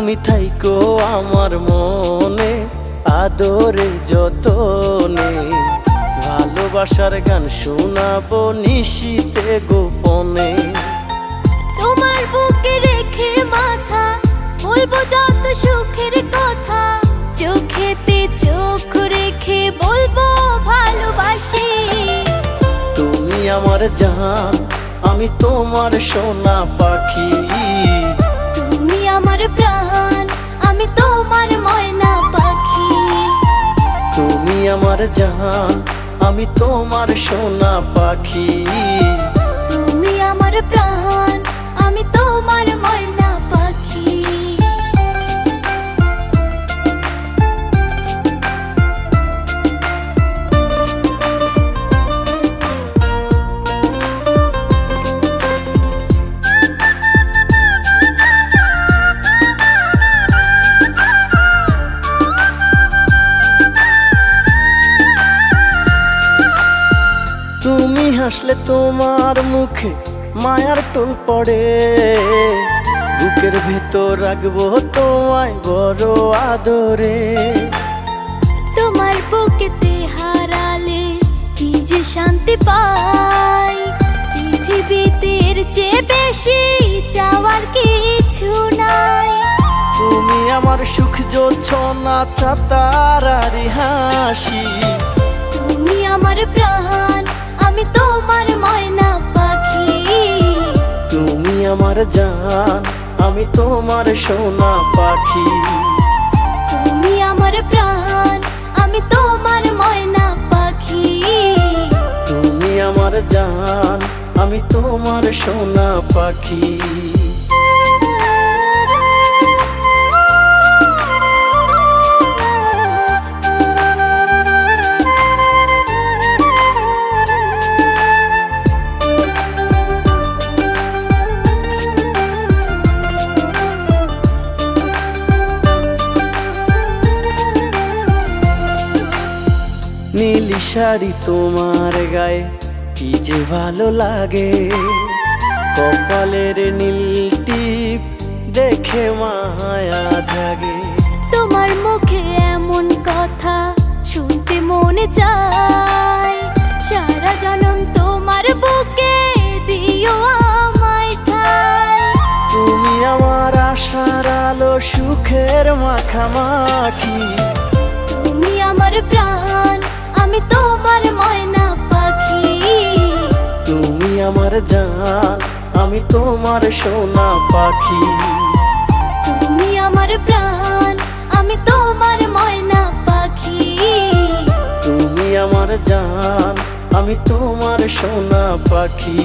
তুমি থাইকো আমার মনে আদরে যতনে, ভালোবাসার গান শোনাবো নিশীতে গোপনে। তোমার বুকে রেখে মাথা বলবো যত সুখের কথা, চোখেতে চোখ রেখে বলবো ভালোবাসি। তুমি আমার জান, আমি তোমার সোনা পাখি। তুমি আমার প্রাণ, আমি তোমার ময়না পাখি। তুমি আমার জান, আমি তোমার সোনা পাখি। তুমি আমার প্রাণ, আমি তোমার ময়না পাখি। তুমি হাসলে তোমার মুখে মায়ার টোল পড়ে, বুকের ভেতর রাখবো তোমায় বড় আদরে। তোমার বুকেতে হারালে কি যে শান্তি পাই, পৃথিবীতে এর চেয়ে বেশি চাওয়ার কিছু নাই। তুমি আমার সুখ জোছনা চাতারারি হাসি। তুমি আমার প্রাণ, আমি তোমার ময়না পাখি। তুমি আমার জান, আমি তোমার সোনা পাখি। তুমি আমার প্রাণ, আমি তোমার ময়না পাখি। তুমি আমার জান, আমি তোমার সোনা পাখি। নীলি শাড়ি তোমার গায়ে কি যে ভালো লাগে, কপালের নীল টিপ দেখে মায়া জাগে। তোমার মুখে এমন কথা শুনতে মনে চায়, সারা জনম তোমার বুকে দিও আমায় ঠাই। তুমি আমার আশার আলো, সুখের মাখামাখি। তুমি আমার প্রাণ, আমি তোমার ময়না পাখি। তুমি আমার জান, আমি তোমার সোনা পাখি। তুমি আমার প্রাণ, আমি তোমার ময়না পাখি। তুমি আমার জান, আমি তোমার সোনা পাখি।